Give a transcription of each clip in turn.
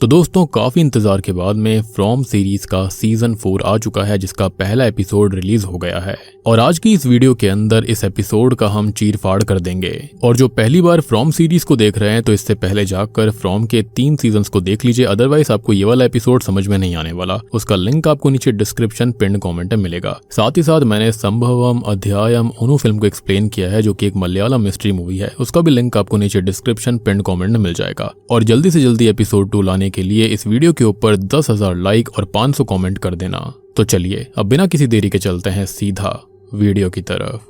तो दोस्तों काफी इंतजार के बाद में फ्रॉम सीरीज का सीजन 4 आ चुका है, जिसका पहला एपिसोड रिलीज हो गया है और आज की इस वीडियो के अंदर इस एपिसोड का हम चीर फाड़ कर देंगे। और जो पहली बार फ्रॉम सीरीज को देख रहे हैं तो इससे पहले जाकर फ्रॉम के 3 सीजन्स को देख लीजिए, अदरवाइज आपको ये वाला एपिसोड समझ में नहीं आने वाला। उसका लिंक आपको नीचे डिस्क्रिप्शन पिन कॉमेंट में मिलेगा। साथ ही साथ मैंने संभवम अध्यायम उनु फिल्म को एक्सप्लेन किया है, जो कि एक मलयालम मिस्ट्री मूवी है। उसका भी लिंक आपको नीचे डिस्क्रिप्शन पिन कॉमेंट में मिल जाएगा। और जल्दी से जल्दी एपिसोड 2 लाने के लिए इस वीडियो के ऊपर 10,000 लाइक और 500 कमेंट कर देना। तो चलिए अब बिना किसी देरी के चलते हैं सीधा वीडियो की तरफ।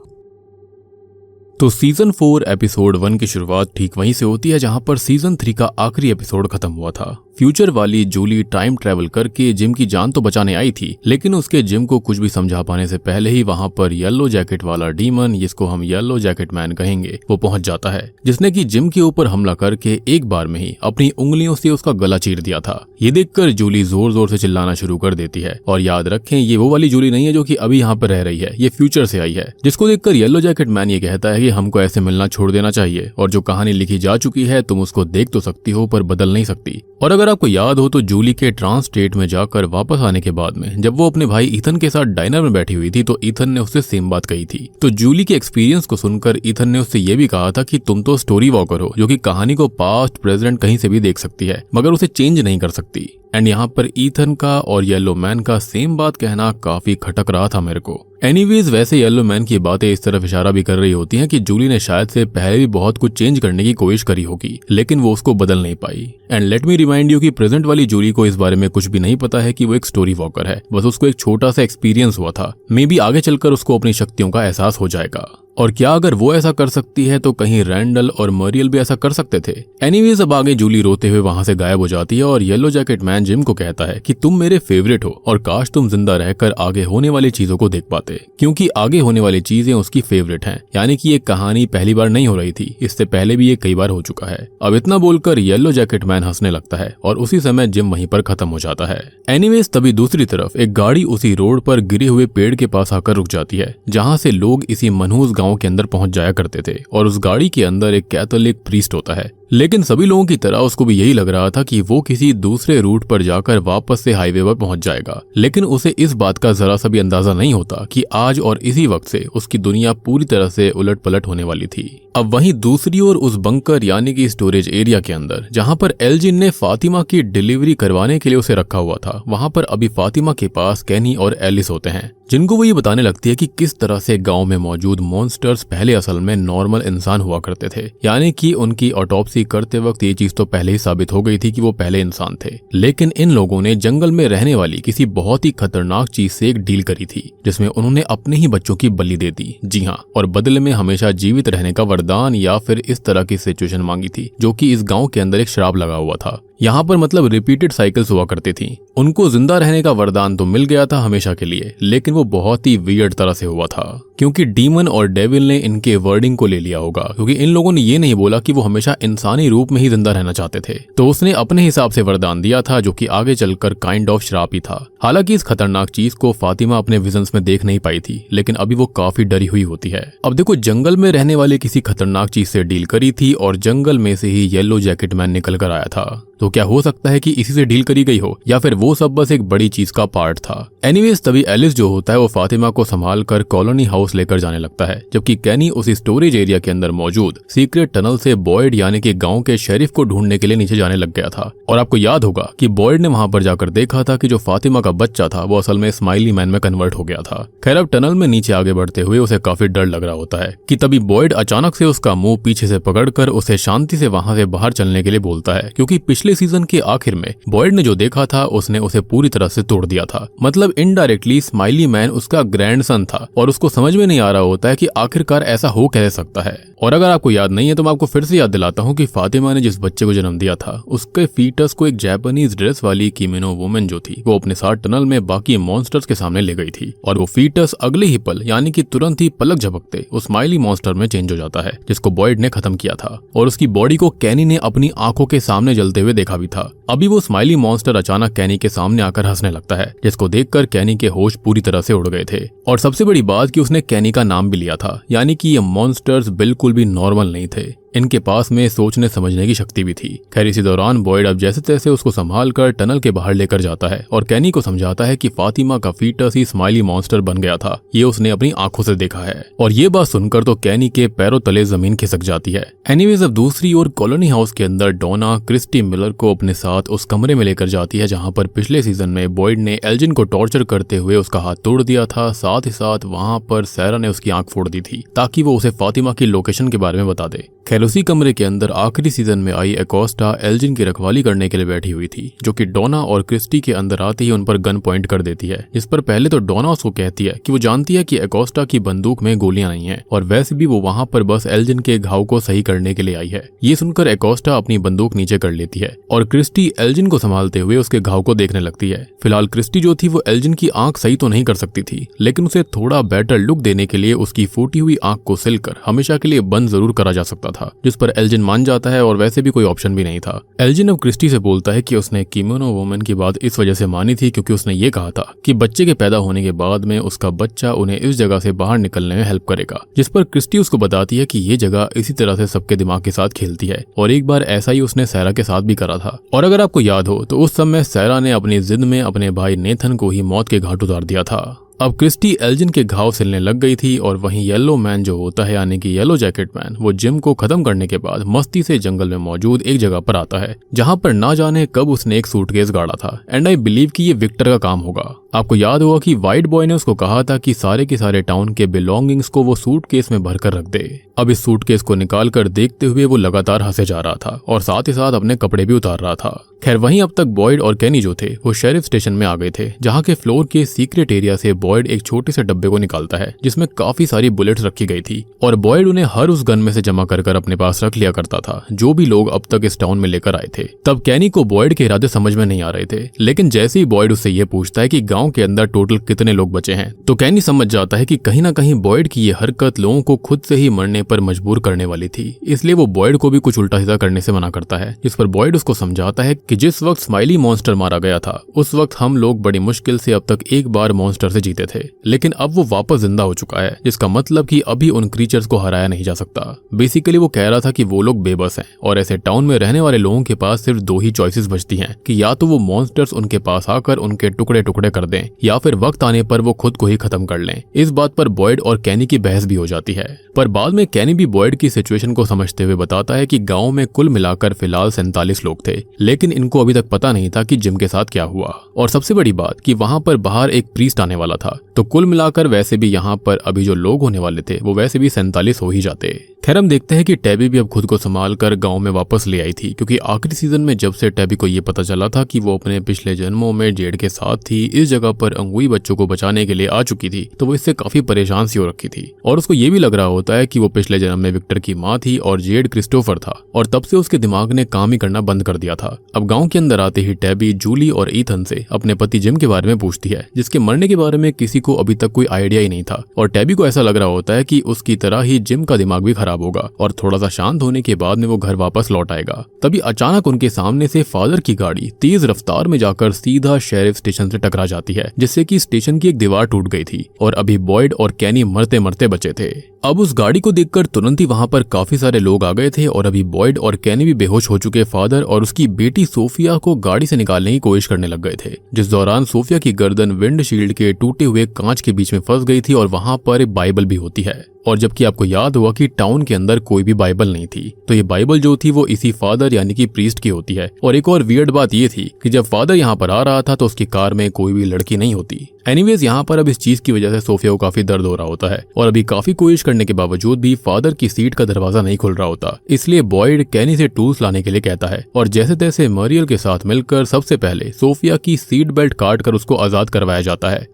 तो सीजन 4 एपिसोड 1 की शुरुआत ठीक वहीं से होती है जहां पर सीजन 3 का आखिरी एपिसोड खत्म हुआ था। फ्यूचर वाली जूली टाइम ट्रेवल करके जिम की जान तो बचाने आई थी, लेकिन उसके जिम को कुछ भी समझा पाने से पहले ही वहां पर येलो जैकेट वाला डीमन, जिसको हम येलो जैकेट मैन कहेंगे, वो पहुंच जाता है, जिसने कि जिम के ऊपर हमला करके एक बार में ही अपनी उंगलियों से उसका गला चीर दिया था। ये देखकर जूली जोर जोर से चिल्लाना शुरू कर देती है। और याद रखें, ये वो वाली जूली नहीं है जो कि अभी यहाँ पर रह रही है, ये फ्यूचर से आई है। जिसको देखकर येलो जैकेट मैन ये कहता है कि हमको ऐसे मिलना छोड़ देना चाहिए, और जो कहानी लिखी जा चुकी है तुम उसको देख तो सकती हो पर बदल नहीं सकती। और अगर आपको याद हो तो जूली के ट्रांस स्टेट में जाकर वापस आने के बाद में जब वो अपने भाई ईथन के साथ डाइनर में बैठी हुई थी तो ईथन ने उससे सेम बात कही थी। तो जूली के एक्सपीरियंस को सुनकर ईथन ने उससे ये भी कहा था कि तुम तो स्टोरी वॉकर हो, जो कि कहानी को पास्ट प्रेजेंट कहीं से भी देख सकती है, मगर उसे चेंज नहीं कर सकती। एंड यहाँ पर ईथन का और येलो मैन का सेम बात कहना काफी खटक रहा था मेरे को। एनीवेज, वैसे येलो मैन की बातें इस तरफ इशारा भी कर रही होती हैं कि जूली ने शायद से पहले भी बहुत कुछ चेंज करने की कोशिश करी होगी, लेकिन वो उसको बदल नहीं पाई। And let me remind you कि प्रेजेंट वाली जूली को इस बारे में कुछ भी नहीं पता है कि वो एक स्टोरी वॉकर है, बस उसको एक छोटा सा एक्सपीरियंस हुआ था। मे बी आगे चलकर उसको अपनी शक्तियों का एहसास हो जाएगा। और क्या अगर वो ऐसा कर सकती है तो कहीं रैंडल और मरियल भी ऐसा कर सकते थे। एनीवेज, अब आगे जूली रोते हुए वहां से गायब हो जाती है और येलो जैकेट मैन जिम को कहता है कि तुम मेरे फेवरेट हो और काश तुम जिंदा रहकर आगे होने वाली चीजों को देख पाते, क्योंकि आगे होने वाली चीजें उसकी फेवरेट हैं। यानी कि ये कहानी पहली बार नहीं हो रही थी, इससे पहले भी ये कई बार हो चुका है। अब इतना बोलकर येलो जैकेट मैन हंसने लगता है और उसी समय जिम वहीं पर खत्म हो जाता है। एनीवेज, तभी दूसरी तरफ एक गाड़ी उसी रोड पर गिरे हुए पेड़ के पास आकर रुक जाती है, जहाँ से लोग इसी मनहूस गाँव के अंदर पहुंच जाया करते थे। और उस गाड़ी के अंदर एक कैथोलिक प्रीस्ट होता है, लेकिन सभी लोगों की तरह उसको भी यही लग रहा था कि वो किसी दूसरे रूट पर जाकर वापस से हाईवे पर पहुंच जाएगा। लेकिन उसे इस बात का जरा सा भी अंदाजा नहीं होता कि आज और इसी वक्त से उसकी दुनिया पूरी तरह से उलट पलट होने वाली थी। अब वहीं दूसरी ओर उस बंकर यानी कि स्टोरेज एरिया के अंदर जहां पर एल्जिन ने फातिमा की डिलीवरी करवाने के लिए उसे रखा हुआ था, वहां पर अभी फातिमा के पास कैनी और एलिस होते हैं, जिनको वो ये बताने लगती है कि किस तरह से गांव में मौजूद मॉन्स्टर्स पहले असल में नॉर्मल इंसान हुआ करते थे। यानी कि उनकी ऑटोप्सी करते वक्त ये चीज तो पहले ही साबित हो गई थी कि वो पहले इंसान थे, लेकिन इन लोगों ने जंगल में रहने वाली किसी बहुत ही खतरनाक चीज से एक डील करी थी, जिसमें उन्होंने अपने ही बच्चों की बलि दे दी। जी हाँ, और बदले में हमेशा जीवित रहने का वरदान या फिर इस तरह की सिचुएशन मांगी थी, जो कि इस गांव के अंदर एक श्राप लगा हुआ था। यहाँ पर मतलब रिपीटेड साइकिल्स हुआ करती थी। उनको जिंदा रहने का वरदान तो मिल गया था हमेशा के लिए, लेकिन वो बहुत ही वियर्ड तरह से हुआ था, क्योंकि डीमन और डेविल ने इनके वर्डिंग को ले लिया होगा, क्योंकि इन लोगों ने ये नहीं बोला कि वो हमेशा इंसानी रूप में ही जिंदा रहना चाहते थे। तो उसने अपने हिसाब से वरदान दिया था, जो कि आगे चलकर काइंड ऑफ श्राप ही था। हालांकि इस खतरनाक चीज को फातिमा अपने विजन्स में देख नहीं पाई थी, लेकिन अभी वो काफी डरी हुई होती है। अब देखो, जंगल में रहने वाले किसी खतरनाक चीज से डील करी थी और जंगल में से ही येलो जैकेट मैन निकल कर आया था। तो क्या हो सकता है कि इसी से डील करी गई हो, या फिर वो सब बस एक बड़ी चीज का पार्ट था। एनीवेज, तभी एलिस जो होता है वो फातिमा को संभाल कर कॉलोनी हाउस लेकर जाने लगता है, जबकि कैनी उस स्टोरेज एरिया के अंदर मौजूद सीक्रेट टनल से बॉयड यानी कि गांव के शेरिफ को ढूंढने के लिए नीचे जाने लग गया था। और आपको याद होगा कि बॉयड ने वहां पर जाकर देखा था कि जो फातिमा का बच्चा था वो असल में स्माइली मैन में कन्वर्ट हो गया था। खैर, अब टनल में नीचे आगे बढ़ते हुए उसे काफी डर लग रहा होता है कि तभी बॉयड अचानक से उसका मुंह पीछे से पकड़कर उसे शांति से वहां से बाहर चलने के लिए बोलता है, क्योंकि पिछले सीजन के आखिर में बॉयड ने जो देखा था उसने उसे पूरी तरह से तोड़ दिया था। मतलब इनडायरेक्टली स्माइली मैन उसका ग्रैंडसन था और उसको समझ में नहीं आ रहा होता है कि आखिरकार ऐसा हो कैसे सकता है। और अगर आपको याद नहीं है तो मैं आपको फिर से याद दिलाता हूँ कि फातिमा ने जिस बच्चे को जन्म दिया था उसके फीटस को एक जापानीज ड्रेस वाली किमिनो वुमेन जो थी वो अपने साथ टनल में बाकी मॉन्स्टर्स के सामने ले गई थी, और वो फीटस अगले ही पल यानी कि तुरंत ही पलक झपकते उस स्माइली मॉन्स्टर में चेंज हो जाता है, जिसको बॉयड ने खत्म किया था। और उसकी बॉडी को कैनी ने अपनी आंखों के सामने जलते हुए देखा भी था। अभी वो स्माइली मॉन्स्टर अचानक कैनी के सामने आकर हंसने लगता है, जिसको देखकर कैनी के होश पूरी तरह से उड़ गए थे। और सबसे बड़ी बात कि उसने कैनी का नाम भी लिया था, यानी कि ये मॉन्स्टर्स बिल्कुल भी नॉर्मल नहीं थे। इनके पास में सोचने समझने की शक्ति भी थी। खैर इसी दौरान बॉयड अब जैसे तैसे उसको संभाल कर टनल के बाहर लेकर जाता है और कैनी को समझाता है कि फातिमा का फीटस ही स्माइली मॉन्स्टर बन गया था, ये उसने अपनी आंखों से देखा है। और ये बात सुनकर तो कैनी के पैरों तले जमीन खिसक जाती है। एनीवेज अब दूसरी ओर कॉलोनी हाउस के अंदर डोना क्रिस्टी मिलर को अपने साथ उस कमरे में लेकर जाती है जहां पर पिछले सीजन में बॉयड ने एल्जिन को टॉर्चर करते हुए उसका हाथ तोड़ दिया था। साथ ही साथ वहां पर सैरा ने उसकी आंख फोड़ दी थी ताकि वो उसे फातिमा की लोकेशन के बारे में बता दे। खैर उसी कमरे के अंदर आखिरी सीजन में आई एकोस्टा एल्जिन की रखवाली करने के लिए बैठी हुई थी, जो कि डोना और क्रिस्टी के अंदर आते ही उन पर गन पॉइंट कर देती है। जिस पर पहले तो डोना उसको कहती है कि वो जानती है कि एकोस्टा की बंदूक में गोलियां नहीं है और वैसे भी वो वहां पर बस एल्जिन के घाव को सही करने के लिए आई है। ये सुनकर एकोस्टा अपनी बंदूक नीचे कर लेती है और क्रिस्टी एल्जिन को संभालते हुए उसके घाव को देखने लगती है। फिलहाल क्रिस्टी जो थी वो एल्जिन की आंख सही तो नहीं कर सकती थी, लेकिन उसे थोड़ा बेटर लुक देने के लिए उसकी फूटी हुई आंख को सिलकर हमेशा के लिए बंद जरूर करा जा सकता था, जिस पर एल्जिन मान जाता है और वैसे भी कोई ऑप्शन भी नहीं था। एल्जिन अब क्रिस्टी से बोलता है कि उसने किमोनो वुमन की बात इस वजह से मानी थी क्योंकि उसने ये कहा था कि बच्चे के पैदा होने के बाद में उसका बच्चा उन्हें इस जगह से बाहर निकलने में हेल्प करेगा। जिस पर क्रिस्टी उसको बताती है कि ये जगह इसी तरह से सबके दिमाग के साथ खेलती है और एक बार ऐसा ही उसने सैरा के साथ भी करा था। और अगर आपको याद हो तो उस समय सैरा ने अपनी जिद में अपने भाई नेथन को ही मौत के घाट उतार दिया था। अब क्रिस्टी एल्जिन के घाव सिलने लग गई थी और वहीं येलो मैन जो होता है यानी कि येलो जैकेट मैन, वो जिम को खत्म करने के बाद मस्ती से जंगल में मौजूद एक जगह पर आता है जहां पर ना जाने कब उसने एक सूटकेस गाड़ा था। एंड आई बिलीव कि ये विक्टर का काम होगा। आपको याद होगा कि व्हाइट बॉय ने उसको कहा था कि सारे के सारे टाउन के बिलोंगिंग्स को वो सूटकेस में भरकर रख दे। अब इस सूटकेस को निकाल कर देखते हुए वो लगातार हंसे जा रहा था और साथ ही साथ अपने कपड़े भी उतार रहा था। खैर वहीं अब तक बॉयड और कैनी जो थे वो शेरिफ स्टेशन में आ गए थे, जहां के फ्लोर के सीक्रेट एरिया से बॉयड एक छोटे से डब्बे को निकालता है जिसमें काफी सारी बुलेट्स रखी गई थी और बॉयड उन्हें हर उस गन में से जमा कर अपने पास रख लिया करता था जो भी लोग अब तक इस टाउन में लेकर आए थे। तब कैनी को बॉयड के इरादे समझ में नहीं आ रहे थे, लेकिन जैसे ही बॉयड उससे ये पूछता है कि गांव के अंदर टोटल कितने लोग बचे हैं, तो कैनी समझ जाता है कि कहीं ना कहीं बॉयड की ये हरकत लोगों को खुद से ही मरने पर मजबूर करने वाली थी। इसलिए वो बॉयड को भी कुछ उल्टा सीधा करने से मना करता है, जिस पर बॉयड उसको समझाता है कि जिस वक्त स्माइली मॉन्स्टर मारा गया था उस वक्त हम लोग बड़ी मुश्किल से अब तक एक बार मॉन्स्टर से जीते थे, लेकिन अब वो वापस जिंदा हो चुका है, जिसका मतलब कि अभी उन क्रीचर्स को हराया नहीं जा सकता। बेसिकली वो कह रहा था कि वो लोग बेबस हैं और ऐसे टाउन में रहने वाले लोगों के पास सिर्फ दो ही चॉइसेस बचती हैं कि या तो वो मॉन्स्टर्स उनके पास आकर उनके टुकड़े टुकड़े कर दें या फिर वक्त आने पर वो खुद को ही खत्म कर लें। इस बात पर बॉयड और कैनी की बहस भी हो जाती है, पर बाद में कैनी भी बॉयड की सिचुएशन को समझते हुए बताता है कि गांव में कुल मिलाकर फिलहाल 47 लोग थे, लेकिन इनको अभी तक पता नहीं था कि जिम के साथ क्या हुआ। और सबसे बड़ी बात कि वहां पर बाहर एक प्रीस्ट आने वाला था, तो कुल मिलाकर वैसे भी यहाँ पर अभी जो लोग होने वाले थे वो वैसे भी 47 हो ही जाते। खैर हम देखते हैं कि टैबी भी अब खुद को संभाल कर गांव में वापस ले आई थी, क्योंकि आखिरी सीजन में जब से टैबी को ये पता चला था कि वो अपने पिछले जन्मों में जेड के साथ थी, इस जगह पर अंगुई बच्चों को बचाने के लिए आ चुकी थी, तो वो इससे काफी परेशान सी हो रखी थी और उसको ये भी लग रहा होता है कि वो पिछले जन्म में विक्टर की माँ थी और जेड क्रिस्टोफर था, और तब से उसके दिमाग ने काम ही करना बंद कर दिया था। अब गाँव के अंदर आते ही टैबी जूली और ईथन से अपने पति जिम के बारे में पूछती है, जिसके मरने के बारे में किसी को अभी तक कोई आइडिया ही नहीं था, और टैबी को ऐसा लग रहा होता है कि उसकी तरह ही जिम का दिमाग भी खराब होगा और थोड़ा सा शांत होने के बाद में वो घर वापस लौट आएगा। तभी अचानक उनके सामने से फादर की गाड़ी तेज रफ्तार में जाकर सीधा शेरिफ स्टेशन से टकरा जाती है, जिससे कि स्टेशन की एक दीवार टूट गई थी और अभी बॉयड और कैनी मरते मरते बचे थे। अब उस गाड़ी को देखकर तुरंत ही वहां पर काफी सारे लोग आ गए थे और अभी बॉयड और कैनी भी बेहोश हो चुके फादर और उसकी बेटी सोफिया को गाड़ी से निकालने की कोशिश करने लग गए थे, जिस दौरान सोफिया की गर्दन विंडशील्ड के टूटे हुए कांच के बीच में फंस गई थी और वहां पर एक बाइबल भी होती है। और जबकि आपको याद हुआ कि टाउन के अंदर कोई भी बाइबल नहीं थी, तो ये बाइबल जो थी वो इसी फादर यानी कि प्रीस्ट की होती है। और एक और वियर्ड बात ये थी कि जब फादर यहाँ पर आ रहा था तो उसकी कार में कोई भी लड़की नहीं होती। एनीवेज यहाँ पर अब इस चीज की वजह से सोफिया को काफी दर्द हो रहा होता है और अभी काफी कोशिश करने के बावजूद भी फादर की सीट का दरवाजा नहीं खुल रहा होता, इसलिए बॉयड कैनी से टूल्स लाने के लिए कहता है और जैसे तैसे मरियल के साथ मिलकर सबसे पहले सोफिया की सीट बेल्ट काट कर उसको आजाद करवाया जाता है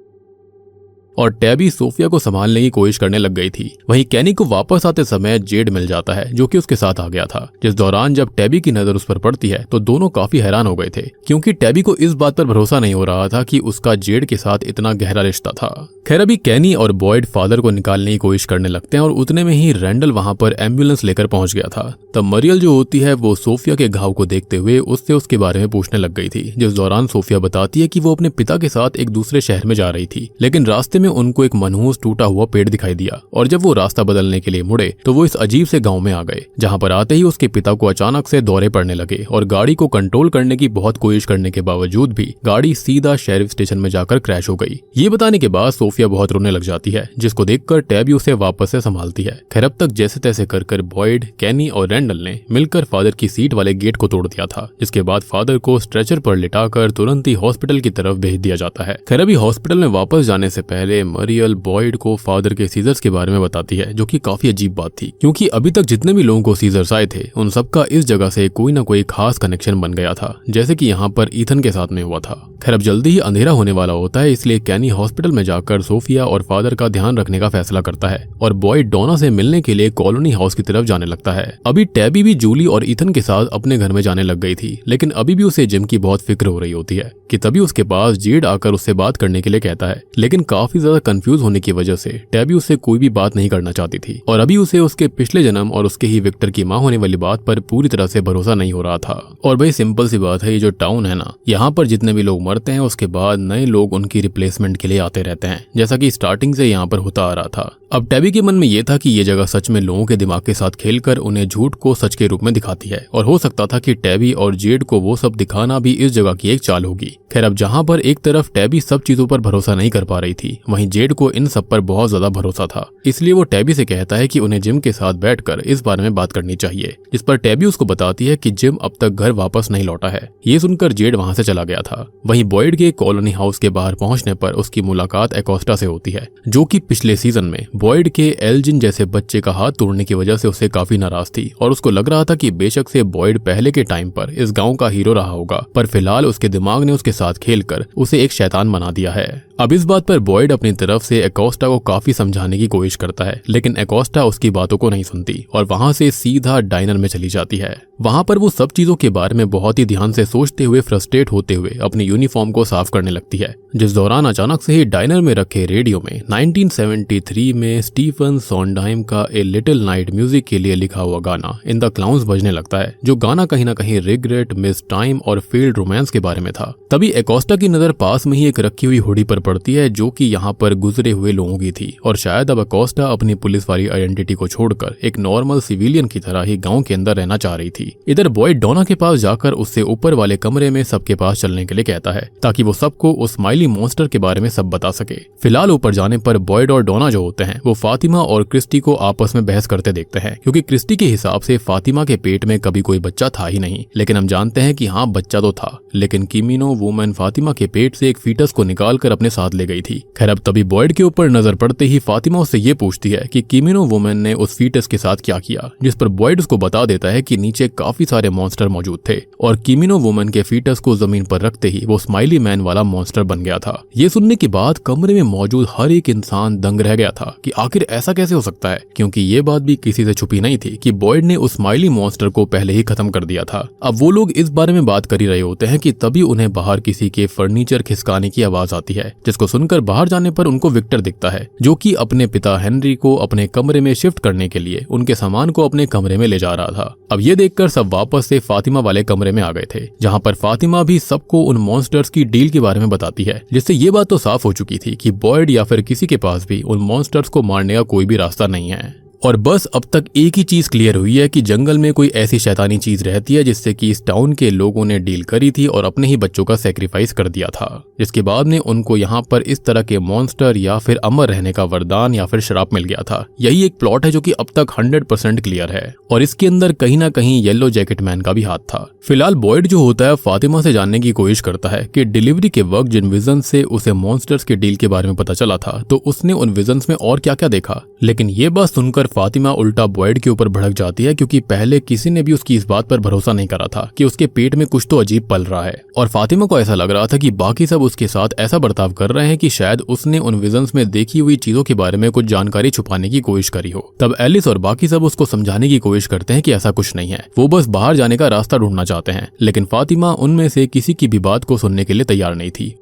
और टैबी सोफिया को संभालने की कोशिश करने लग गई थी। वहीं कैनी को वापस आते समय जेड मिल जाता है जो कि उसके साथ आ गया था, जिस दौरान जब टैबी की नजर उस पर पड़ती है तो दोनों काफी हैरान हो गए थे, क्योंकि टैबी को इस बात पर भरोसा नहीं हो रहा था कि उसका जेड के साथ इतना गहरा रिश्ता था। खैर अभी कैनी और बॉयड फादर को निकालने की कोशिश करने लगते हैं और उतने में ही रैंडल वहां पर एम्बुलेंस लेकर पहुंच गया था। तब मरियल जो होती है वो सोफिया के घाव को देखते हुए उससे उसके बारे में पूछने लग गई थी, जिस दौरान सोफिया बताती है कि वो अपने पिता के साथ एक दूसरे शहर में जा रही थी, लेकिन रास्ते में में उनको एक मनहूस टूटा हुआ पेड़ दिखाई दिया और जब वो रास्ता बदलने के लिए मुड़े तो वो इस अजीब से गांव में आ गए, जहां पर आते ही उसके पिता को अचानक से दौरे पड़ने लगे और गाड़ी को कंट्रोल करने की बहुत कोशिश करने के बावजूद भी गाड़ी सीधा शेरिफ स्टेशन में जाकर क्रैश हो गई। ये बताने के बाद सोफिया बहुत रोने लग जाती है, जिसको देखकर टैबी उसे वापस से संभालती है। खैर अब तक जैसे तैसे कर बॉयड, कैनी और रैंडल ने मिलकर फादर की सीट वाले गेट को तोड़ दिया था, जिसके बाद फादर को स्ट्रेचर पर लिटाकर तुरंत ही हॉस्पिटल की तरफ भेज दिया जाता है। खैर अभी हॉस्पिटल में वापस जाने से पहले मरियल बॉयड को फादर के सीजर्स के बारे में बताती है, जो कि काफी अजीब बात थी क्योंकि अभी तक जितने भी लोगों को सीजर्स आए थे उन सबका इस जगह से कोई ना कोई खास कनेक्शन बन गया था, जैसे कि यहाँ पर ईथन के साथ में हुआ था। खैर अब जल्दी ही अंधेरा होने वाला होता है, इसलिए कैनी हॉस्पिटल में जाकर सोफिया और फादर का ध्यान रखने का फैसला करता है और बॉयड डोना से मिलने के लिए कॉलोनी हाउस की तरफ जाने लगता है। अभी टैबी भी जूली और ईथन के साथ अपने घर में जाने लग गई थी, लेकिन अभी भी उसे जिम की बहुत फिक्र हो रही होती है कि तभी उसके पास जेड आकर उससे बात करने के लिए कहता है, लेकिन काफी ज्यादा कंफ्यूज होने की वजह से टैबी उससे कोई भी बात नहीं करना चाहती थी और अभी उसे उसके पिछले जन्म और उसके ही विक्टर की माँ होने वाली बात पर पूरी तरह से भरोसा नहीं हो रहा था। और भाई सिंपल सी बात है, ये जो टाउन है ना, यहाँ पर जितने भी लोग मरते हैं उसके बाद नए लोग उनकी रिप्लेसमेंट के लिए आते रहते हैं, जैसा कि स्टार्टिंग से यहाँ पर होता आ रहा था। अब टैबी के मन में ये था कि ये जगह सच में लोगों के दिमाग के साथ खेलकर उन्हें झूठ को सच के रूप में दिखाती है और हो सकता था कि टैबी और जेड को वो सब दिखाना भी इस जगह की एक चाल होगी। खैर अब जहाँ पर एक तरफ टैबी सब चीजों पर भरोसा नहीं कर पा रही थी, वहीं जेड को इन सब पर बहुत ज्यादा भरोसा था, इसलिए वो टैबी से कहता है कि उन्हें जिम के साथ बैठकर इस बारे में बात करनी चाहिए, जिस पर टैबी उसको बताती है कि जिम अब तक घर वापस नहीं लौटा है। ये सुनकर जेड वहां से चला गया था। वहीं बॉयड के कॉलोनी हाउस के बाहर पहुंचने पर उसकी मुलाकात एकोस्टा से होती है, जो कि पिछले सीजन में बॉयड के एल्जिन जैसे बच्चे का हाथ तोड़ने की वजह से उसे काफी नाराज थी और उसको लग रहा था कि बेशक से बॉयड पहले के टाइम पर इस गांव का हीरो रहा होगा, पर फिलहाल उसके दिमाग ने उसके साथ खेलकर उसे एक शैतान बना दिया है। अब इस बात पर बॉयड अपनी तरफ से एकोस्टा को काफी समझाने की कोशिश करता है, लेकिन एकोस्टा उसकी बातों को नहीं सुनती और वहां से सीधा डाइनर में चली जाती है। वहां पर वो सब चीजों के बारे में बहुत ही ध्यान से सोचते हुए फ्रस्ट्रेट होते हुए अपनी यूनिफॉर्म को साफ करने लगती है, जिस दौरान अचानक से ही डाइनर में रखे रेडियो में 1973 में स्टीफन सोंडाइम का ए लिटिल नाइट म्यूजिक के लिए लिखा हुआ गाना इन द क्लाउन्स बजने लगता है, जो गाना कहीं ना कहीं रिग्रेट, मिस टाइम और फेल्ड रोमांस के बारे में था। तभी एकोस्टा की नजर पास में ही एक रखी हुई हुडी पर पड़ती है, जो कि यहाँ पर गुजरे हुए लोगों की थी और शायद अब एकोस्टा अपनी पुलिस वाली आइडेंटिटी को छोड़कर एक नॉर्मल सिविलियन की तरह ही गाँव के अंदर रहना चाह रही थी। इधर बॉयड डोना के पास जाकर उससे ऊपर वाले कमरे में सबके पास चलने के लिए कहता है, ताकि वो सबको उस स्माइली मॉन्स्टर के बारे में सब बता सके। फिलहाल ऊपर जाने पर बॉयड और डोना जो होते हैं वो फातिमा और क्रिस्टी को आपस में बहस करते देखते हैं, क्योंकि क्रिस्टी के हिसाब से फातिमा के पेट में कभी कोई बच्चा था ही नहीं, लेकिन हम जानते हैं कि हाँ बच्चा तो था, लेकिन किमिनो वुमन फातिमा के पेट से एक फीटस को निकाल कर अपने साथ ले गई थी। खैर अब तभी बॉयड के ऊपर नजर पड़ते ही फातिमा उससे ये पूछती है कि किमिनो वुमन ने उस फीटस के साथ क्या किया, जिस पर बॉयड उसको बता देता है कि नीचे काफी सारे मॉन्स्टर मौजूद थे और किमिनो वुमन के फीटस को जमीन पर रखते ही वो स्माइली मैन वाला मॉन्स्टर बन गया था। ये सुनने के बाद कमरे में मौजूद हर एक इंसान दंग रह गया था कि आखिर ऐसा कैसे हो सकता है, क्योंकि ये बात भी किसी से छुपी नहीं थी कि बॉयड ने उस स्माइली मॉन्स्टर को पहले ही खत्म कर दिया था। अब वो लोग इस बारे में बात कर ही रहे होते हैं कि तभी उन्हें बाहर किसी के फर्नीचर खिसकाने की आवाज आती है, जिसको सुनकर बाहर जाने पर उनको विक्टर दिखता है, जो कि अपने पिता हेनरी को अपने कमरे में शिफ्ट करने के लिए उनके सामान को अपने कमरे में ले जा रहा था। अब ये देखकर सब वापस से फातिमा वाले कमरे में आ गए थे, जहां पर फातिमा भी सबको उन मॉन्स्टर्स की डील के बारे में बताती है, जिससे ये बात तो साफ हो चुकी थी कि बॉयड या फिर किसी के पास भी उन मॉन्स्टर्स को मारने का कोई भी रास्ता नहीं है। और बस अब तक एक ही चीज क्लियर हुई है कि जंगल में कोई ऐसी शैतानी चीज रहती है जिससे कि इस टाउन के लोगों ने डील करी थी और अपने ही बच्चों का सैक्रिफाइस कर दिया था, जिसके बाद में उनको यहाँ पर इस तरह के मॉन्स्टर या फिर अमर रहने का वरदान या फिर श्राप मिल गया था। यही एक प्लॉट है जो कि अब तक 100% क्लियर है और इसके अंदर कहीं ना कहीं येलो जैकेट मैन का भी हाथ था। फिलहाल बॉयड जो होता है फातिमा से जानने की कोशिश करता है कि डिलीवरी के वक्त जिन विजन से उसे मॉन्स्टर्स के डील के बारे में पता चला था तो उसने उन विजन्स में और क्या क्या देखा, लेकिन ये बात सुनकर फातिमा उल्टा बॉयड के ऊपर भड़क जाती है, क्योंकि पहले किसी ने भी उसकी इस बात पर भरोसा नहीं करा था कि उसके पेट में कुछ तो अजीब पल रहा है और फातिमा को ऐसा लग रहा था कि बाकी सब उसके साथ ऐसा बर्ताव कर रहे हैं कि शायद उसने उन विजन्स में देखी हुई चीजों के बारे में कुछ जानकारी छुपाने की कोशिश करी हो। तब एलिस और बाकी सब उसको समझाने की कोशिश करते हैं कि ऐसा कुछ नहीं है, वो बस बाहर जाने का रास्ता ढूंढना चाहते हैं, लेकिन फातिमा उनमें से किसी की भी बात को सुनने के लिए तैयार नहीं थी।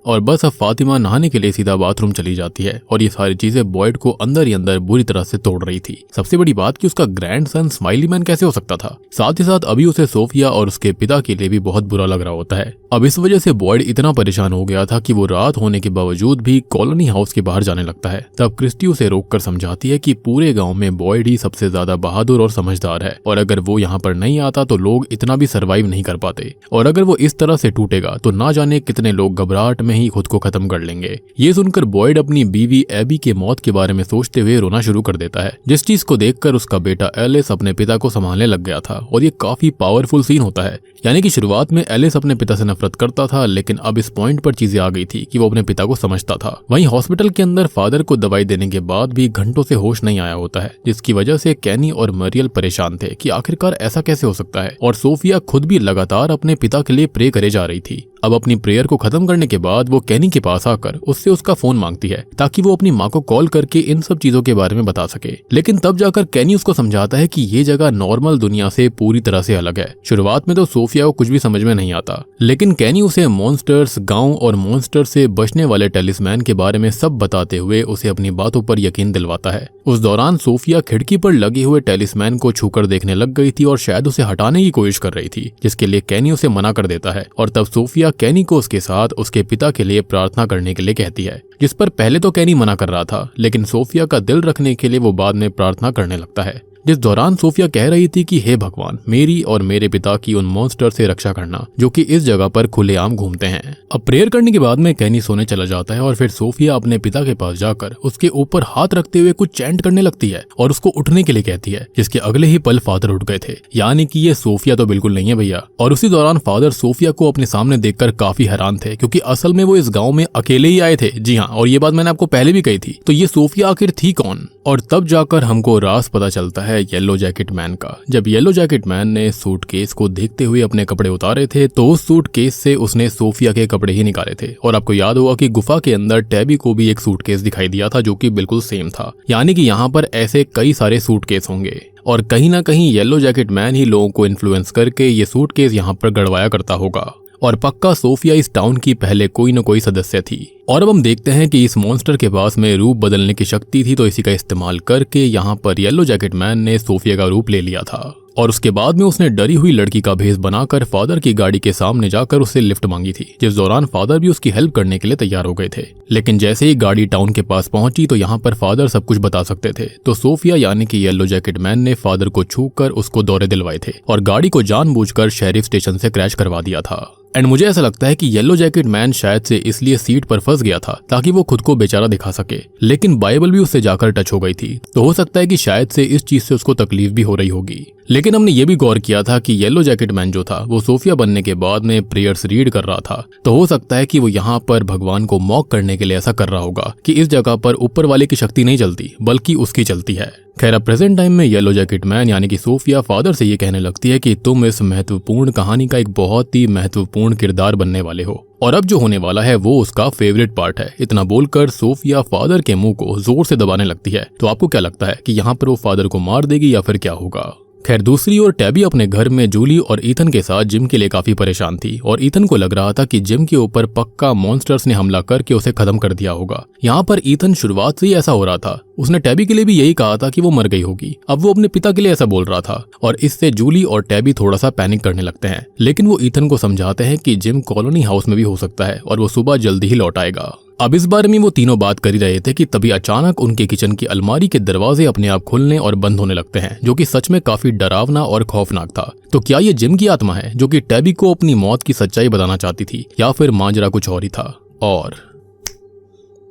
और बस अब फातिमा नहाने के लिए सीधा बाथरूम चली जाती है और ये सारी चीजें बॉयड को अंदर ही अंदर बुरी तरह से तोड़ रही थी। सबसे बड़ी बात कि उसका ग्रैंडसन स्माइली मैन कैसे हो सकता था। साथ ही साथ अभी उसे सोफिया और उसके पिता के लिए भी बहुत बुरा लग रहा होता है। अब इस वजह से बॉयड इतना परेशान हो गया था कि वो रात होने के बावजूद भी कॉलोनी हाउस के बाहर जाने लगता है। तब क्रिस्टी उसे रोककर समझाती है कि पूरे गांव में बॉयड ही सबसे ज्यादा बहादुर और समझदार है और अगर वो यहाँ पर नहीं आता तो लोग इतना भी सरवाइव नहीं कर पाते और अगर वो इस तरह से टूटेगा तो ना जाने कितने लोग घबराहट में ही खुद को खत्म कर लेंगे। ये सुनकर बॉयड अपनी बीवी एबी के मौत के बारे में सोचते हुए रोना शुरू कर देता है, जिस चीज को देखकर उसका बेटा एलिस अपने पिता को संभालने लग गया था। और ये काफी पावरफुल सीन होता है। यानी कि शुरुआत में एलिस अपने पिता से नफरत करता था, लेकिन अब इस पॉइंट पर चीजें आ गई थी कि वो अपने पिता को समझता था। वहीं हॉस्पिटल के अंदर फादर को दवाई देने के बाद भी घंटों से होश नहीं आया होता है, जिसकी वजह से कैनी और मरियल परेशान थे कि आखिरकार ऐसा कैसे हो सकता है। और सोफिया खुद भी लगातार अपने पिता के लिए प्रे करे जा रही थी। अब अपनी प्रेयर को खत्म करने के बाद वो कैनी के पास आकर उससे उसका फोन मांगती है ताकि वो अपनी माँ को कॉल करके इन सब चीजों के बारे में बता सके। लेकिन तब जाकर कैनी उसको समझाता है कि ये जगह नॉर्मल दुनिया से पूरी तरह से अलग है। शुरुआत में तो सोफिया को कुछ भी समझ में नहीं आता, लेकिन कैनी उसे मॉन्स्टर्स, गांव और मॉन्स्टर से बचने वाले टेलिस्मैन के बारे में सब बताते हुए उसे अपनी बातों पर यकीन दिलवाता है। उस दौरान सोफिया खिड़की पर लगे हुए टेलिस्मैन को छूकर देखने लग गई थी और शायद उसे हटाने की कोशिश कर रही थी, जिसके लिए कैनी उसे मना कर देता है। और तब सोफिया कैनी को उसके साथ उसके पिता के लिए प्रार्थना करने के लिए कहती है, जिस पर पहले तो कैनी मना कर रहा था, लेकिन सोफिया का दिल रखने के लिए वो बाद में प्रार्थना करने लगता है। जिस दौरान सोफिया कह रही थी कि हे भगवान, मेरी और मेरे पिता की उन मॉन्स्टर से रक्षा करना जो कि इस जगह पर खुलेआम घूमते हैं। अब प्रेयर करने के बाद में कैनी सोने चला जाता है और फिर सोफिया अपने पिता के पास जाकर उसके ऊपर हाथ रखते हुए कुछ चैंट करने लगती है और उसको उठने के लिए कहती है, जिसके अगले ही पल फादर उठ गए थे। यानी कि ये सोफिया तो बिल्कुल नहीं है भैया। और उसी दौरान फादर सोफिया को अपने सामने देखकर काफी हैरान थे, क्योंकि असल में वो इस गाँव में अकेले ही आए थे। जी हाँ, और ये बात मैंने आपको पहले भी कही थी। तो ये सोफिया आखिर थी कौन? और तब जाकर हमको राज पता चलता है येलो जैकेट मैन का। जब येलो जैकेट मैन ने सूटकेस को देखते हुए अपने कपड़े उतारे थे तो उस सूटकेस से उसने सोफिया के कपड़े ही निकाले थे। और आपको याद होगा कि गुफा के अंदर टैबी को भी एक सूटकेस दिखाई दिया था जो कि बिल्कुल सेम था। यानी कि यहाँ पर ऐसे कई सारे सूटकेस होंगे और कहीं ना कहीं येलो जैकेट मैन ही लोगों को इन्फ्लुएंस करके ये सूटकेस यहाँ पर गड़वाया करता होगा। और पक्का सोफिया इस टाउन की पहले कोई न कोई सदस्य थी। और अब हम देखते हैं कि इस मॉन्स्टर के पास में रूप बदलने की शक्ति थी, तो इसी का इस्तेमाल करके यहाँ पर येलो जैकेट मैन ने सोफिया का रूप ले लिया था। और उसके बाद में उसने डरी हुई लड़की का भेष बनाकर फादर की गाड़ी के सामने जाकर उससे लिफ्ट मांगी थी, जिस दौरान फादर भी उसकी हेल्प करने के लिए तैयार हो गए थे। लेकिन जैसे ही गाड़ी टाउन के पास पहुंची तो यहाँ पर फादर सब कुछ बता सकते थे। तो सोफिया यानी कि येलो जैकेट मैन ने फादर को छूकर उसको दौरे दिलवाए थे और गाड़ी को जानबूझकर शेरिफ स्टेशन से क्रैश करवा दिया था। एंड मुझे ऐसा लगता है कि येलो जैकेट मैन शायद से इसलिए सीट पर फंस गया था ताकि वो खुद को बेचारा दिखा सके। लेकिन बाइबल भी उससे जाकर टच हो गई थी, तो हो सकता है कि शायद से इस चीज से उसको तकलीफ भी हो रही होगी। लेकिन हमने ये भी गौर किया था कि येलो जैकेट मैन जो था वो सोफिया बनने के बाद में प्रेयर्स रीड कर रहा था, तो हो सकता है कि वो यहाँ पर भगवान को मॉक करने के लिए ऐसा कर रहा होगा कि इस जगह पर ऊपर वाले की शक्ति नहीं चलती बल्कि उसकी चलती है। खैर, अब प्रेजेंट टाइम में येलो जैकेट मैन यानी कि सोफिया फादर से ये कहने लगती है कि तुम इस महत्वपूर्ण कहानी का एक बहुत ही महत्वपूर्ण किरदार बनने वाले हो और अब जो होने वाला है वो उसका फेवरेट पार्ट है। इतना बोलकर सोफिया फादर के मुंह को जोर से दबाने लगती है। तो आपको क्या लगता है कि यहाँ पर वो फादर को मार देगी या फिर क्या होगा? खैर, दूसरी ओर टैबी अपने घर में जूली और ईथन के साथ जिम के लिए काफी परेशान थी और ईथन को लग रहा था कि जिम के ऊपर पक्का मॉन्स्टर्स ने हमला करके उसे खत्म कर दिया होगा। यहाँ पर ईथन शुरुआत से ही ऐसा हो रहा था। उसने टैबी के लिए भी यही कहा था कि वो मर गई होगी। अब वो अपने पिता के लिए ऐसा बोल रहा था और इससे जूली और टैबी थोड़ा सा पैनिक करने लगते हैं। लेकिन वो ईथन को समझाते हैं कि जिम कॉलोनी हाउस में भी हो सकता है और वो सुबह जल्दी ही लौट आएगा। अब इस बारे में वो तीनों बात कर ही रहे थे कि तभी अचानक उनके किचन की अलमारी के दरवाजे अपने आप खुलने और बंद होने लगते हैं, जो कि सच में काफी डरावना और खौफनाक था। तो क्या ये जिम की आत्मा है जो कि टैबी को अपनी मौत की सच्चाई बताना चाहती थी या फिर माजरा कुछ और ही था? और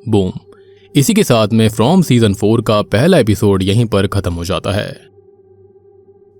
बूम, इसी के साथ में फ्रॉम सीजन 4 का पहला एपिसोड यहीं पर खत्म हो जाता है।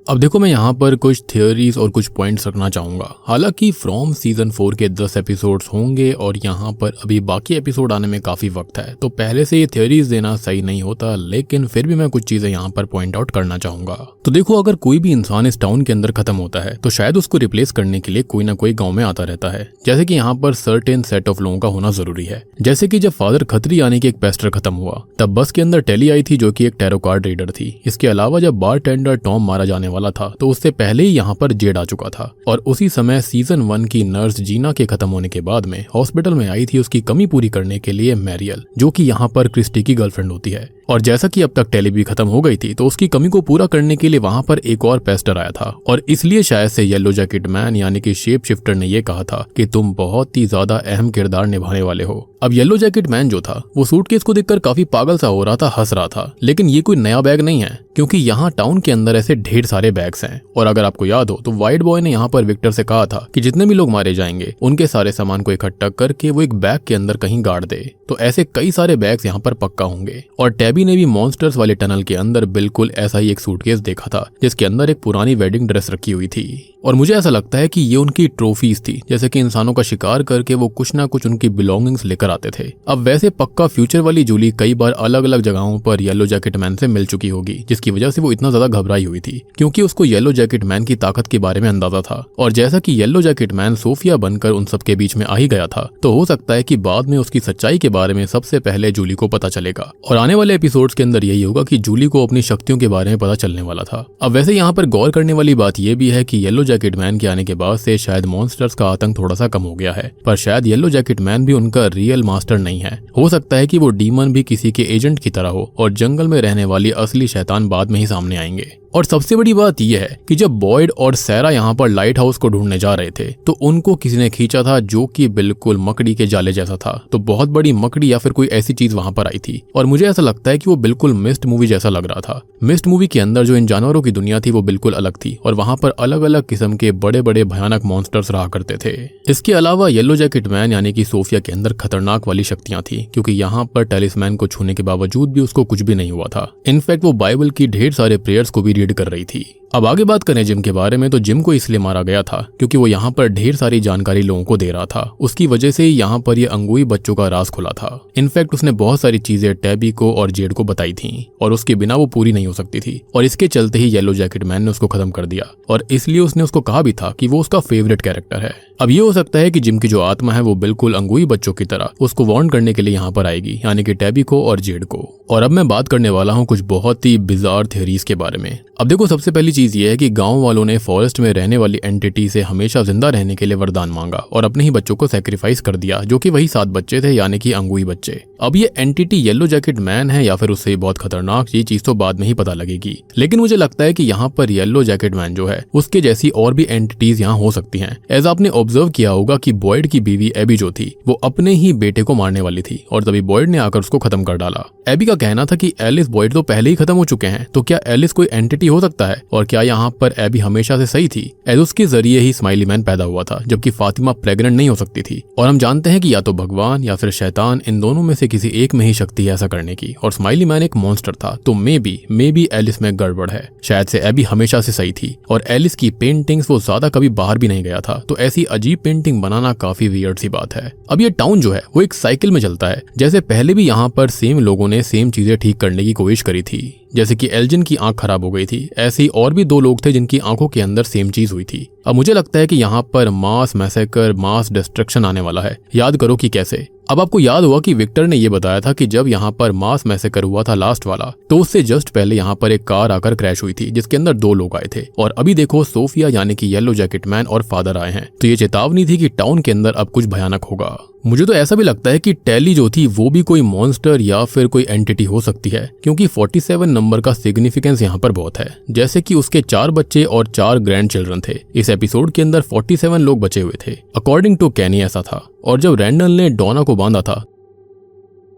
अब देखो, मैं यहाँ पर कुछ थियोरीज और कुछ पॉइंट्स रखना चाहूंगा। हालांकि फ्रॉम सीजन 4 के 10 एपिसोड्स होंगे और यहाँ पर अभी बाकी एपिसोड आने में काफी वक्त है, तो पहले से ये थियोरीज देना सही नहीं होता, लेकिन फिर भी मैं कुछ चीजें यहाँ पर पॉइंट आउट करना चाहूंगा। तो देखो, अगर कोई भी इंसान इस टाउन के अंदर खत्म होता है तो शायद उसको रिप्लेस करने के लिए कोई ना कोई गाँव में आता रहता है। जैसे कि यहाँ पर सर्टेन सेट ऑफ लोगों का होना जरूरी है। जैसे कि जब फादर खत्री यानी कि एक पेस्टर खत्म हुआ तब बस के अंदर टेली आई थी जो कि एक टैरो कार्ड रीडर थी। इसके अलावा जब बार टेंडर टॉम मारा जाने वाला था तो उससे पहले ही यहाँ पर जेड आ चुका था। और उसी समय सीजन 1 की नर्स जीना के खत्म होने के बाद में हॉस्पिटल में आई थी उसकी कमी पूरी करने के लिए मैरियल, जो कि यहाँ पर क्रिस्टी की गर्लफ्रेंड होती है। और जैसा कि अब तक टेली भी खत्म हो गई थी तो उसकी कमी को पूरा करने के लिए वहां पर एक और पेस्टर आया था, और इसलिए शायद से येलो जैकेट मैन यानी कि शेप शिफ्टर ने ये कहा था कि तुम बहुत ही ज्यादा अहम किरदार निभाने वाले हो। अब येलो जैकेट मैन जो था वो सूटकेस को देखकर काफी पागल सा हो रहा था, हंस रहा था। लेकिन ये कोई नया बैग नहीं है, क्योंकि यहाँ टाउन के अंदर ऐसे ढेर सारे बैग्स हैं। और अगर आपको याद हो तो व्हाइट बॉय ने यहाँ पर विक्टर से कहा था कि जितने भी लोग मारे जाएंगे उनके सारे सामान को इकट्ठा करके वो एक बैग के अंदर कहीं गाड़ दे। तो ऐसे कई सारे बैग्स यहाँ पर पक्का होंगे। और टैबी ने भी मॉन्स्टर्स वाले टनल के अंदर बिल्कुल ऐसा ही एक सूटकेस देखा था जिसके अंदर एक पुरानी वेडिंग ड्रेस रखी हुई थी। और मुझे ऐसा लगता है कि ये उनकी ट्रॉफीज थी, जैसे कि इंसानों का शिकार करके वो कुछ ना कुछ उनकी बिलोंगिंग्स लेकर आते थे। अब वैसे पक्का फ्यूचर वाली जूली कई बार अलग अलग जगहों पर येलो जैकेट मैन से मिल चुकी होगी, जिसकी वजह से वो इतना ज्यादा घबराई हुई थी, क्योंकि उसको येलो जैकेट मैन की ताकत के बारे में अंदाजा था। और जैसा कि येलो जैकेट मैन सोफिया बनकर उन सबके बीच में आ ही गया था, तो हो सकता है कि बाद में उसकी सच्चाई के बारे में सबसे पहले जूली को पता चलेगा। और आने वाले एपिसोड्स के अंदर यही होगा कि जूली को अपनी शक्तियों के बारे में पता चलने वाला था। अब वैसे यहाँ पर गौर करने वाली बात यह भी है कि येलो जैकेट मैन के आने के बाद से शायद मॉन्स्टर्स का आतंक थोड़ा सा कम हो गया है, पर शायद येलो जैकेट मैन भी उनका रियल मास्टर नहीं है। हो सकता है कि वो डीमन भी किसी के एजेंट की तरह हो और जंगल में रहने वाली असली शैतान बाद में ही सामने आएंगे। और सबसे बड़ी बात यह है कि जब बॉयड और सैरा यहाँ पर लाइट हाउस को ढूंढने जा रहे थे तो उनको किसी ने खींचा था, जो कि बिल्कुल मकड़ी के जाले जैसा था। तो बहुत बड़ी मकड़ी या फिर कोई ऐसी चीज वहां पर आई थी, और मुझे ऐसा लगता है कि वो बिल्कुल मिस्ट मूवी जैसा लग रहा था। मिस्ट मूवी के अंदर जो इन जानवरों की दुनिया थी वो बिल्कुल अलग थी, और वहां पर अलग अलग किस्म के बड़े बड़े भयानक मॉन्स्टर्स रहा करते थे। इसके अलावा येलो जैकेट मैन यानी कि सोफिया के अंदर खतरनाक वाली शक्तियां थी, क्योंकि यहाँ पर टेलिस्मैन को छूने के बावजूद भी उसको कुछ भी नहीं हुआ था। इनफैक्ट वो बाइबल की ढेर सारे प्रेयर्स को भी रीड कर रही थी। अब आगे बात करें जिम के बारे में, तो जिम को इसलिए मारा गया था क्योंकि वो यहाँ पर ढेर सारी जानकारी लोगों को दे रहा था। उसकी वजह से ही यहाँ पर ये अंगूई बच्चों का राज खुला था। इनफैक्ट उसने बहुत सारी चीजें टैबी को और जेड को बताई थी, और उसके बिना वो पूरी नहीं हो सकती थी। और इसके चलते ही येलो जैकेट मैन ने उसको खत्म कर दिया, और इसलिए उसने उसको कहा भी था कि वो उसका फेवरेट कैरेक्टर है। अब ये हो सकता है कि जिम की जो आत्मा है वो बिल्कुल अंगूई बच्चों की तरह उसको वार्न करने के लिए यहाँ पर आएगी, यानी कि टैबी को और जेड को। और अब मैं बात करने वाला हूँ कुछ बहुत ही बिजार थ्योरीज के बारे में। अब देखो, सबसे पहली चीज ये है कि गांव वालों ने फॉरेस्ट में रहने वाली एंटिटी से हमेशा जिंदा रहने के लिए वरदान मांगा और अपने ही बच्चों को सैक्रिफाइस कर दिया, जो कि वही 7 बच्चे थे, यानी कि अंगूई बच्चे। अब ये एंटिटी येलो जैकेट मैन है या फिर उससे बहुत खतरनाक, ये चीज तो बाद में ही पता लगेगी। लेकिन मुझे लगता है कि यहाँ पर येलो जैकेट मैन जो है उसके जैसी और भी एंटिटीज यहाँ हो सकती हैं। एज आपने ऑब्जर्व किया होगा कि बॉयड की बीवी एबी जो थी वो अपने ही बेटे को मारने वाली थी, और तभी बॉयड ने आकर उसको खत्म कर डाला। एबी का कहना था कि एलिस बॉयड तो पहले ही खत्म हो चुके हैं, तो क्या एलिस कोई एंटिटी हो सकता है? और क्या यहाँ पर एबी हमेशा से सही थी? एज उसके जरिए ही स्माइली मैन पैदा हुआ था, जबकि फातिमा प्रेग्नेंट नहीं हो सकती थी। और हम जानते हैं कि या तो भगवान या फिर शैतान, इन दोनों में से किसी एक में ही शक्ति है ऐसा करने की, और स्माइली मैन एक मॉन्स्टर था। तो मे बी एलिस में गड़बड़ है। शायद से एबी हमेशा से सही थी, और एलिस की पेंटिंग्स वो ज्यादा कभी बाहर भी नहीं गया था। तो ऐसी अजीब पेंटिंग बनाना काफी वियर्ड सी बात है। अब ये टाउन जो है वो एक साइकिल में चलता है। जैसे पहले भी यहाँ पर सेम लोगों ने सेम चीजें ठीक करने की कोशिश करी थी, जैसे कि एल्जिन की आंख खराब हो गई थी, ऐसे ही और भी 2 लोग थे जिनकी आंखों के अंदर सेम चीज हुई थी। अब मुझे लगता है कि यहाँ पर मास मैसेकर, मास डिस्ट्रक्शन आने वाला है। याद करो कि कैसे। अब आपको याद हुआ कि विक्टर ने ये बताया था कि जब यहाँ पर मास मैसेकर हुआ था लास्ट वाला, तो उससे जस्ट पहले यहाँ पर एक कार आकर क्रैश हुई थी जिसके अंदर 2 लोग आए थे। और अभी देखो, सोफिया यानी कि येलो जैकेट मैन और फादर आए हैं। तो ये चेतावनी थी कि टाउन के अंदर अब कुछ भयानक होगा। मुझे तो ऐसा भी लगता है कि टेली जो थी वो भी कोई मॉन्स्टर या फिर कोई एंटिटी हो सकती है, क्योंकि 47 नंबर का सिग्निफिकेंस यहाँ पर बहुत है। जैसे कि उसके 4 बच्चे और 4 ग्रैंड चिल्ड्रन थे। इस एपिसोड के अंदर 47 लोग बचे हुए थे, अकॉर्डिंग टू कैनी ऐसा था। और जब रैंडल ने डोना को बांधा था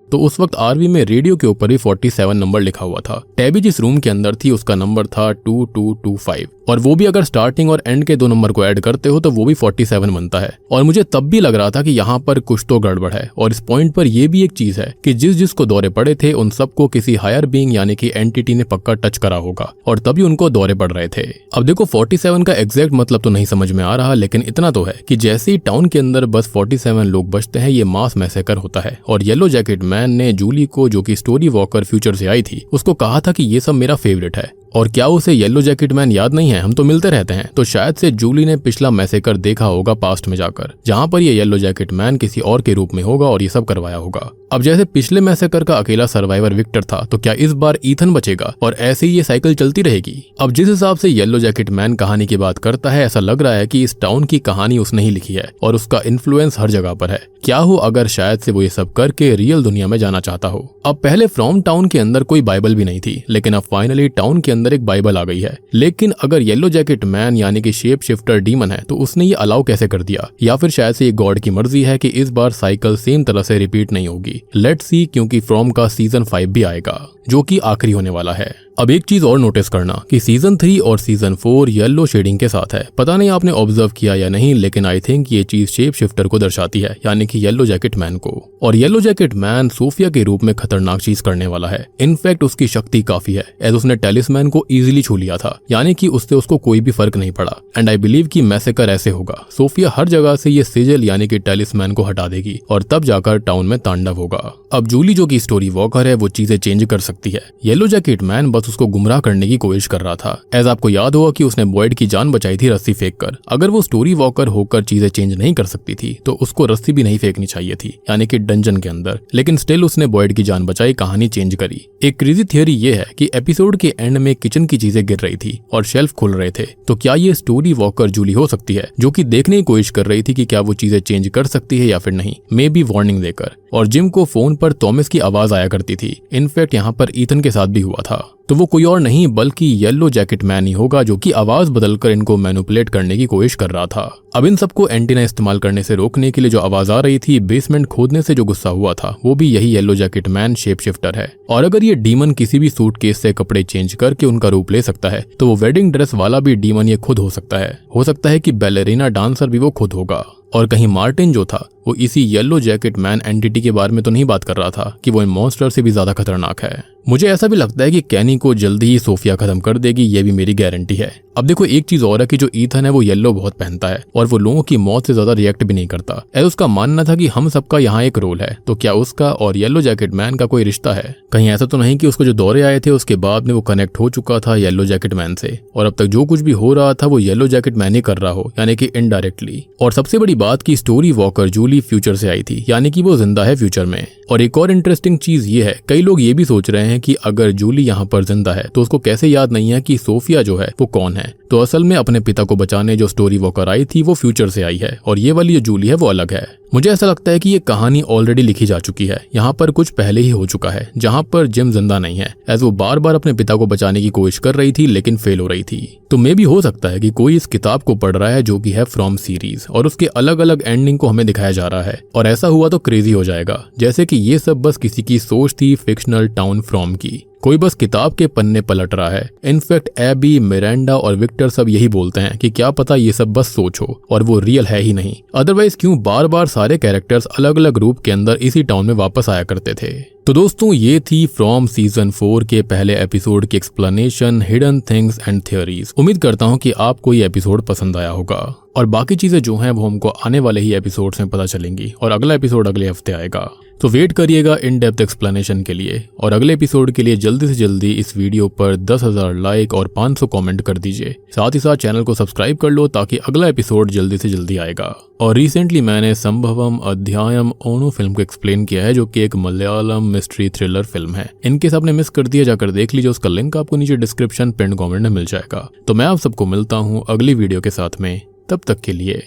तो उस वक्त आरवी में रेडियो के ऊपर भी 47 नंबर लिखा हुआ था। टैबी जिस रूम के अंदर थी उसका नंबर था 2225, और वो भी अगर स्टार्टिंग और एंड के 2 नंबर को ऐड करते हो तो वो भी 47 बनता है। और मुझे तब भी लग रहा था कि यहाँ पर कुछ तो गड़बड़ है। और इस पॉइंट पर यह भी एक चीज है कि जिसको दौरे पड़े थे उन सबको किसी हायर बीइंग यानी कि एंटिटी ने पक्का टच करा होगा, और तभी उनको दौरे पड़ रहे थे। अब देखो, 47 का एग्जैक्ट मतलब तो नहीं समझ में आ रहा, लेकिन इतना तो है कि जैसे ही टाउन के अंदर बस 47 लोग बचते हैं, ये मास मैसेकर होता है। और येलो जैकेट मैन ने जूली को, जो कि स्टोरी वॉकर फ्यूचर से आई थी, उसको कहा था कि ये सब मेरा फेवरेट है। और क्या उसे येलो जैकेट मैन याद नहीं है? हम तो मिलते रहते हैं। तो शायद से जूली ने पिछला मैसेकर देखा होगा पास्ट में जाकर, जहाँ पर ये येलो जैकेट मैन किसी और के रूप में होगा और ये सब करवाया होगा। अब जैसे पिछले मैसेकर का अकेला सर्वाइवर विक्टर था, तो क्या इस बार ईथन बचेगा और ऐसे ही ये साइकिल चलती रहेगी? अब जिस हिसाब से येलो जैकेट मैन कहानी की बात करता है, ऐसा लग रहा है कि इस टाउन की कहानी उसने ही लिखी है और उसका इन्फ्लुएंस हर जगह पर है। क्या हो अगर शायद से वो ये सब करके रियल दुनिया में जाना चाहता हो। अब पहले फ्रॉम टाउन के अंदर कोई बाइबल भी नहीं थी, लेकिन अब फाइनली टाउन के अंदर एक बाइबल आ गई है। लेकिन अगर येलो जैकेट मैन यानी कि शेप शिफ्टर डीमन है, तो उसने ये अलाउ कैसे कर दिया? या फिर शायद से ये गॉड की मर्जी है कि इस बार साइकिल सेम तरह से रिपीट नहीं होगी। लेट्स सी, क्योंकि फ्रॉम का सीजन 5 भी आएगा, जो कि आखिरी होने वाला है। अब एक चीज और नोटिस करना कि सीजन 3 और सीजन 4 येलो शेडिंग के साथ है। पता नहीं आपने ऑब्जर्व किया या नहीं, लेकिन आई थिंक ये चीज शेप शिफ्टर को दर्शाती है, यानी कि येलो जैकेट मैन को। और येलो जैकेट मैन सोफिया के रूप में खतरनाक चीज करने वाला है। इनफैक्ट उसकी शक्ति काफी है, एज उसने टेलिस्मैन को इजीली छू लिया था, यानी कि उससे उसको कोई भी फर्क नहीं पड़ा। एंड आई बिलीव कि मैसेकर ऐसे होगा, सोफिया हर जगह से ये सिजल यानी कि टेलिस्मैन को हटा देगी और तब जाकर टाउन में तांडव होगा। अब जूली जो कि स्टोरी वॉकर है, वो चीजें चेंज कर सकती है। येलो जैकेट मैन बस उसको गुमराह करने की कोशिश कर रहा था। एज आपको याद होगा कि उसने बॉयड की जान बचाई थी रस्सी फेंक कर। अगर वो स्टोरी वॉकर होकर चीजें चेंज नहीं कर सकती थी, तो उसको रस्सी भी नहीं फेंकनी चाहिए थी, यानी कि डंजन के अंदर। लेकिन स्टिल उसने बॉयड की जान बचाई, कहानी चेंज करी। एक क्रेजी थियरी ये है कि एपिसोड के एंड में किचन की चीजें गिर रही थी और शेल्फ खुल रहे थे। तो क्या ये स्टोरी वॉकर जूली हो सकती है, जो कि देखने की कोशिश कर रही थी कि क्या वो चीजें चेंज कर सकती है या फिर नहीं, मे बी वार्निंग देकर। और जिम को फोन पर थॉमस की आवाज आया करती थी। इनफैक्ट यहाँ पर ईथन के साथ भी हुआ था। तो वो कोई और नहीं बल्कि येलो जैकेट मैन ही होगा, जो कि आवाज बदलकर इनको मैनिपुलेट करने की कोशिश कर रहा था। अब इन सबको एंटीना इस्तेमाल करने से रोकने के लिए जो आवाज आ रही थी, बेसमेंट खोदने से जो गुस्सा हुआ था, वो भी यही yellow jacket man shape shifter है। और अगर ये डीमन किसी भी सूटकेस से कपड़े चेंज करके उनका रूप ले सकता है, तो वो वेडिंग ड्रेस वाला भी डीमन ये खुद हो सकता है। हो सकता है कि बैलेरिना डांसर भी वो खुद होगा। और कहीं मार्टिन जो था, वो इसी येलो जैकेट मैन एंटिटी के बारे में तो नहीं बात कर रहा था कि वो इन मॉन्स्टर से भी ज्यादा खतरनाक है। मुझे ऐसा भी लगता है कि कैनी को जल्दी ही सोफिया खत्म कर देगी, ये भी मेरी गारंटी है। अब देखो एक चीज और है कि जो ईथन है वो येलो बहुत पहनता है और वो लोगों की मौत से ज्यादा रिएक्ट भी नहीं करता। ऐसा उसका मानना था कि हम सबका यहाँ एक रोल है। तो क्या उसका और येलो जैकेट मैन का कोई रिश्ता है? कहीं ऐसा तो नहीं कि उसको जो दौरे आए थे उसके बाद में वो कनेक्ट हो चुका था येलो जैकेट मैन से, और अब तक जो कुछ भी हो रहा था वो येलो जैकेट मैन ही कर रहा हो, यानी कि इनडायरेक्टली। और सबसे बड़ी बात की स्टोरी वॉकर जूली फ्यूचर से आई थी, यानी कि वो जिंदा है फ्यूचर में। और एक और इंटरेस्टिंग चीज ये है, कई लोग ये भी सोच रहे हैं कि अगर जूली यहाँ पर जिंदा है तो उसको कैसे याद नहीं है कि सोफिया जो है वो कौन है। तो असल में अपने पिता को बचाने जो स्टोरी वॉकर आई थी वो फ्यूचर से आई है, और ये वाली जो जूली है वो अलग है। मुझे ऐसा लगता है कि ये कहानी ऑलरेडी लिखी जा चुकी है। यहाँ पर कुछ पहले ही हो चुका है, जहाँ पर जिम जिंदा नहीं है, एज वो बार बार अपने पिता को बचाने की कोशिश कर रही थी लेकिन फेल हो रही थी। तो मे भी हो सकता है कि कोई इस किताब को पढ़ रहा है जो कि है फ्रॉम सीरीज, और उसके अलग अलग एंडिंग को हमें दिखाया जा रहा है। और ऐसा हुआ तो क्रेजी हो जाएगा, जैसे कि ये सब बस किसी की सोच थी फिक्शनल टाउन फ्रॉम की। कोई बस किताब के पन्ने पलट रहा है। इनफैक्ट एबी, मिरांडा और विक्टर सब यही बोलते हैं कि क्या पता ये सब बस सोच हो और वो रियल है ही नहीं। अदरवाइज क्यों बार बार सारे कैरेक्टर्स अलग अलग रूप के अंदर इसी टाउन में वापस आया करते थे। तो दोस्तों ये थी फ्रॉम सीजन 4 के पहले एपिसोड की explanation, hidden things and theories. उम्मीद करता हूँ कि आपको ये एपिसोड पसंद आया होगा, और बाकी चीजें जो हैं वो हमको आने वाले ही एपिसोड्स में पता चलेंगी, और अगला एपिसोड अगले हफ्ते आएगा। तो वेट करिएगा इन डेप्थ एक्सप्लेनेशन के लिए, और अगले एपिसोड के लिए जल्दी से जल्दी इस वीडियो पर 10,000 लाइक और 500 कमेंट कर दीजिए। साथ ही साथ चैनल को सब्सक्राइब कर लो ताकि अगला एपिसोड जल्दी से जल्दी आएगा। और रिसेंटली मैंने संभवम अध्यायम ओनो फिल्म को एक्सप्लेन किया है, जो कि एक मलयालम मिस्ट्री थ्रिलर फिल्म है। इनके साथ आपने मिस कर दिया, जाकर देख लीजिए, उसका लिंक आपको नीचे डिस्क्रिप्शन पिन कमेंट में मिल जाएगा। तो मैं आप सबको मिलता हूँ अगली वीडियो के साथ में, तब तक के लिए